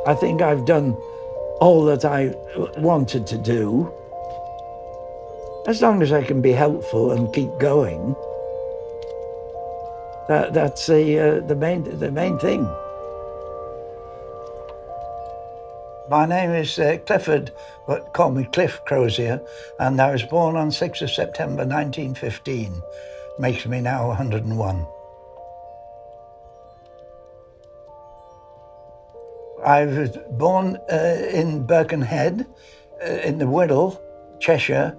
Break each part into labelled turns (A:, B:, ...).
A: I think I've done all that I wanted to do. As long as I can be helpful and keep going, that's the main thing. My name is Clifford, but call me Cliff Crozier, and I was born on 6th of September 1915. Makes me now 101. I was born in Birkenhead, in the Wirral, Cheshire.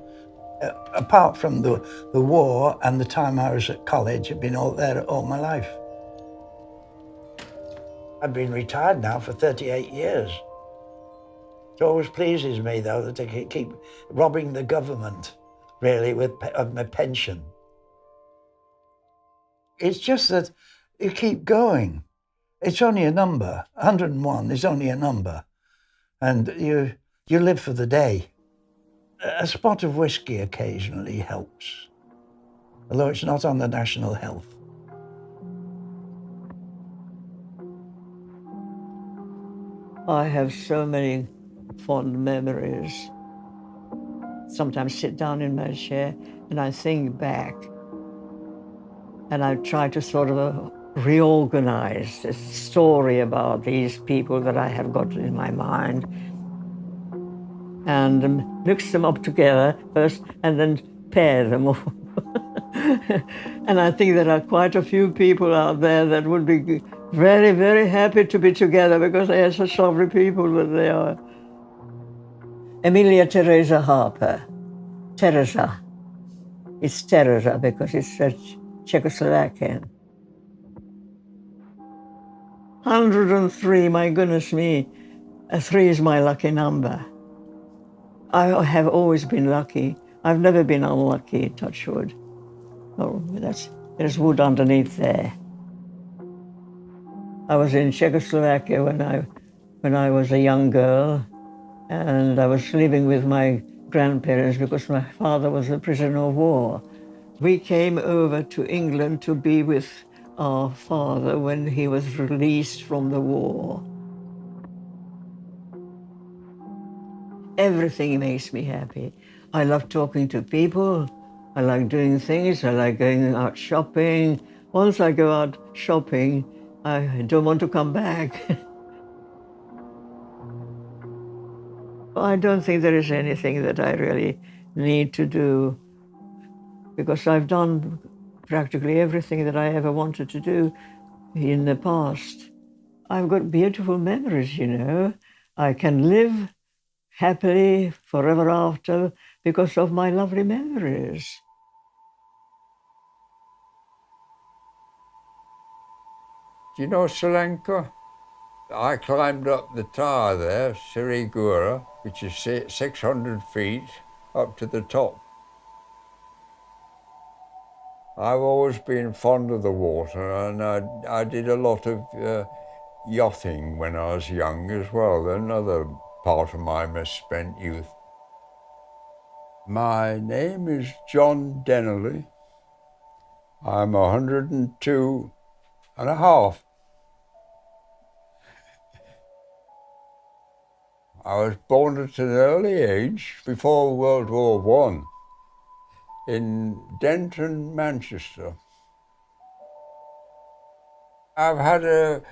A: Apart from the war and the time I was at college, I've been all there all my life. I've been retired now for 38 years. It always pleases me, though, that they keep robbing the government, really, of my pension. It's just that you keep going. It's only a number. 101 is only a number. And you live for the day. A spot of whiskey occasionally helps, although it's not on the national health.
B: I have so many fond memories. Sometimes sit down in my chair and I think back, and I try to sort of reorganize this story about these people that I have got in my mind and mix them up together first and then pair them all. And I think there are quite a few people out there that would be very, very happy to be together because they are such lovely people that they are. Emilia Teresa Harper. Teresa. It's Teresa because it's Czechoslovakian. 103, my goodness me. 3 is my lucky number. I have always been lucky. I've never been unlucky, touch wood. Oh, there's wood underneath there. I was in Czechoslovakia when I was a young girl, and I was living with my grandparents because my father was a prisoner of war. We came over to England to be with our father when he was released from the war. Everything makes me happy. I love talking to people. I like doing things. I like going out shopping. Once I go out shopping, I don't want to come back. I don't think there is anything that I really need to do because I've done practically everything that I ever wanted to do in the past. I've got beautiful memories, you know. I can live happily forever after because of my lovely memories.
C: Do you know Sri Lanka? I climbed up the tower there, Sirigura, which is 600 feet up to the top. I've always been fond of the water, and I did a lot of yachting when I was young as well, another part of my misspent youth. My name is John Dennerley. I'm 102 and a half. I was born at an early age, before World War I, in Denton, Manchester. I've had a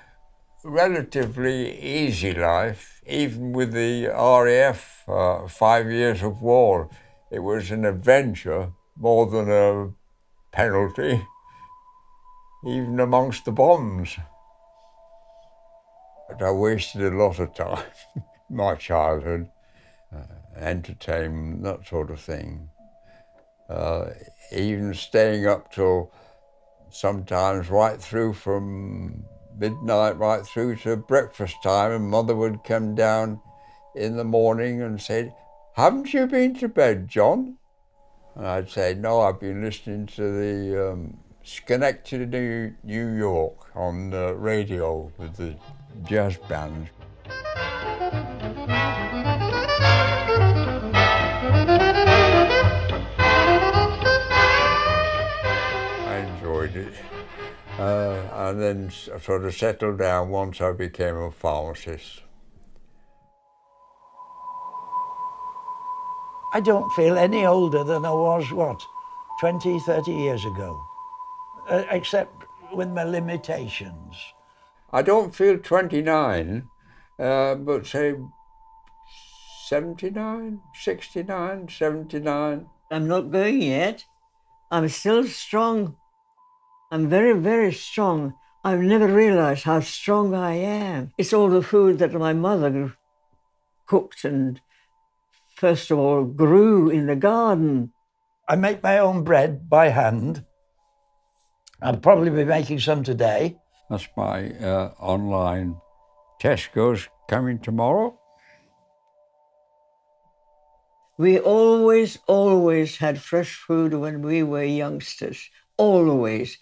C: relatively easy life, even with the RAF 5 years of war. It was an adventure more than a penalty, even amongst the bombs. But I wasted a lot of time, my childhood, entertainment, that sort of thing. Even staying up till sometimes right through from midnight right through to breakfast time, and Mother would come down in the morning and say, "Haven't you been to bed, John?" And I'd say, "No, I've been listening to the Schenectady, New York on the radio with the jazz band." I enjoyed it. And then sort of settled down once I became a pharmacist.
A: I don't feel any older than I was, 20, 30 years ago, except with my limitations.
C: I don't feel 29, but say 79, 69, 79.
B: I'm not going yet. I'm still strong. I'm very, very strong. I've never realized how strong I am. It's all the food that my mother cooked and, first of all, grew in the garden.
A: I make my own bread by hand. I'll probably be making some today.
C: That's my online. Tesco's coming tomorrow.
B: We always had fresh food when we were youngsters. Always.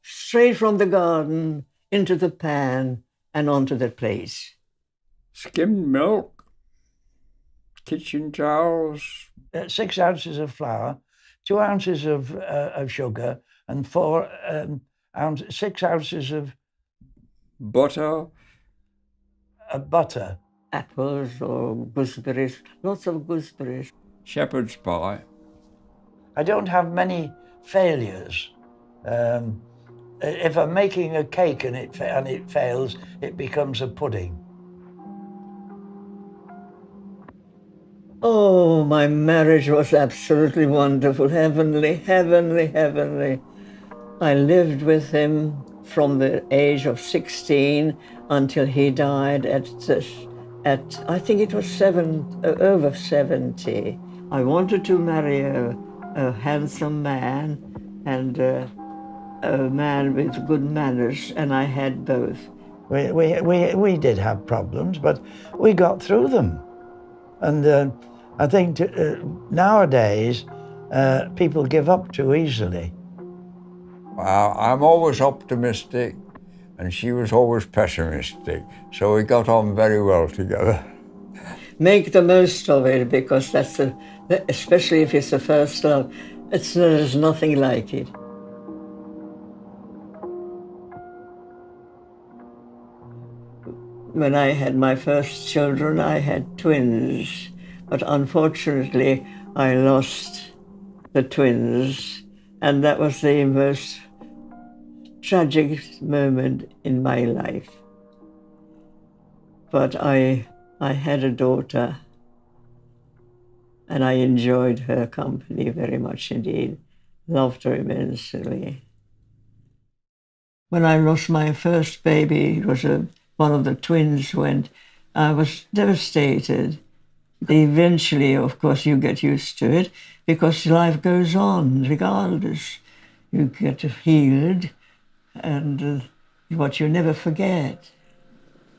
B: Straight from the garden into the pan and onto the plate.
C: Skimmed milk, kitchen towels.
A: 6 ounces of flour, 2 ounces of sugar, and 6 ounces of
C: Butter.
A: butter.
B: Apples or gooseberries, lots of gooseberries.
C: Shepherd's pie.
A: I don't have many failures. If I'm making a cake and it fails, it becomes a pudding.
B: Oh, my marriage was absolutely wonderful, heavenly, heavenly, heavenly. I lived with him from the age of 16 until he died at I think it was over 70. I wanted to marry a handsome man and a man with good manners, and I had both.
A: We did have problems, but we got through them. And I think nowadays people give up too easily.
C: I'm always optimistic, and she was always pessimistic, so we got on very well together.
B: Make the most of it, because that's especially if it's the first love, there's nothing like it. When I had my first children, I had twins, but unfortunately I lost the twins, and that was the most tragic moment in my life. But I had a daughter, and I enjoyed her company very much indeed, loved her immensely. When I lost my first baby, it was one of the twins went. I was devastated. Eventually, of course, you get used to it because life goes on regardless. You get healed, and what you never forget.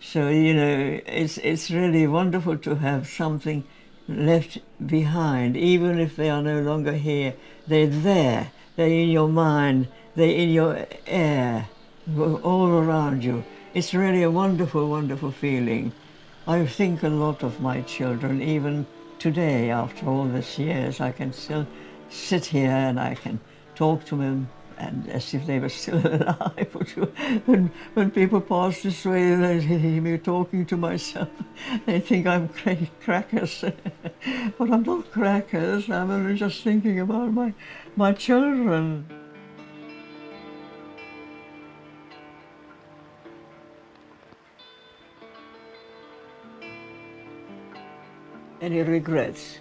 B: So, it's really wonderful to have something left behind, even if they are no longer here. They're there. They're in your mind. They're in your air, all around you. It's really a wonderful, wonderful feeling. I think a lot of my children, even today, after all these years. I can still sit here and I can talk to them and as if they were still alive. When people pass this way, they hear me talking to myself. They think I'm crackers. But I'm not crackers. I'm only just thinking about my children. Any regrets?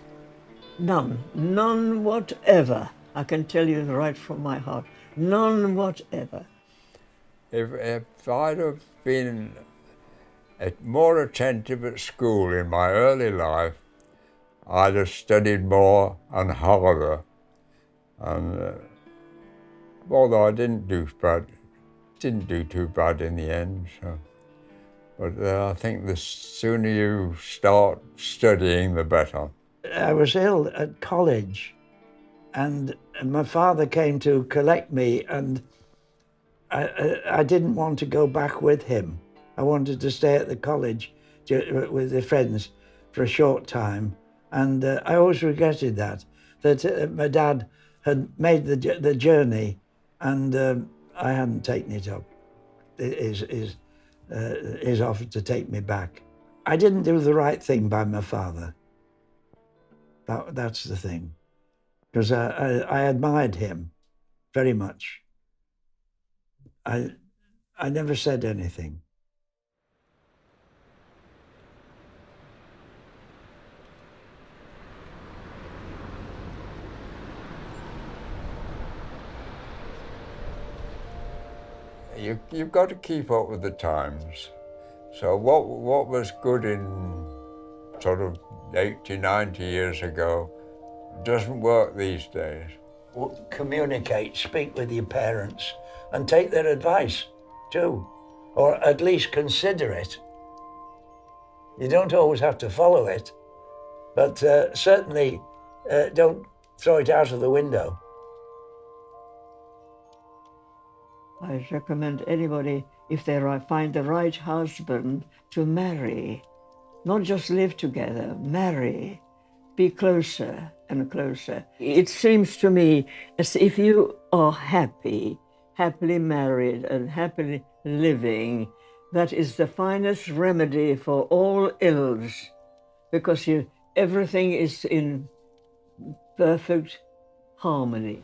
B: None. None whatever. I can tell you right from my heart. None whatever.
C: If I'd have been more attentive at school in my early life, I'd have studied more and harder. And although I didn't do too bad in the end. So. But I think the sooner you start studying, the better.
A: I was ill at college, and my father came to collect me, and I didn't want to go back with him. I wanted to stay at the college with the friends for a short time, and I always regretted that my dad had made the journey, and I hadn't taken it up. His offer to take me back. I didn't do the right thing by my father. That's the thing. Because I admired him very much. I never said anything.
C: You've got to keep up with the times. So what was good in sort of 80, 90 years ago doesn't work these days.
A: Communicate, speak with your parents, and take their advice too, or at least consider it. You don't always have to follow it, but certainly don't throw it out of the window.
B: I recommend anybody, if they find the right husband, to marry. Not just live together, marry. Be closer and closer. It seems to me as if you are happily married and happily living, that is the finest remedy for all ills, because everything is in perfect harmony.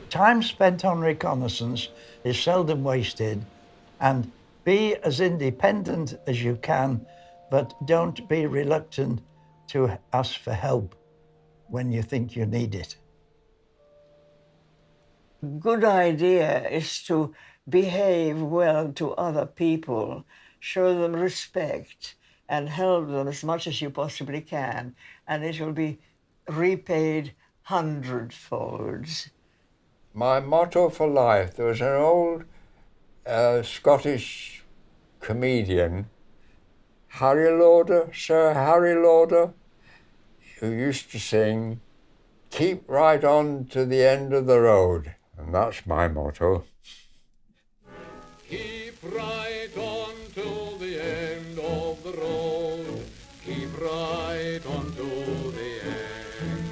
A: Time spent on reconnaissance is seldom wasted, and be as independent as you can, but don't be reluctant to ask for help when you think you need it.
B: Good idea is to behave well to other people, show them respect, and help them as much as you possibly can, and it will be repaid hundredfolds.
C: My motto for life, there was an old Scottish comedian, Sir Harry Lauder, who used to sing, "Keep right on to the end of the road," and that's my motto.
D: Keep right on to the end of the road. Keep right on to the end.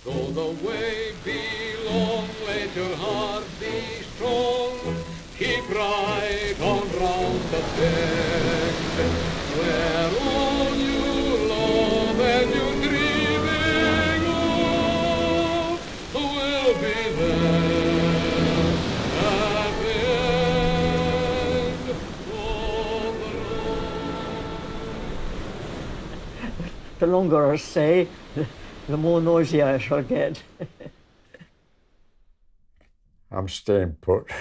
D: Though the way be long, let your heart be strong. Keep right on round the bend. Where all you love and you dreaming of will be there at the end of the road.
B: The longer I stay, the more noisy I shall get.
C: I'm staying put.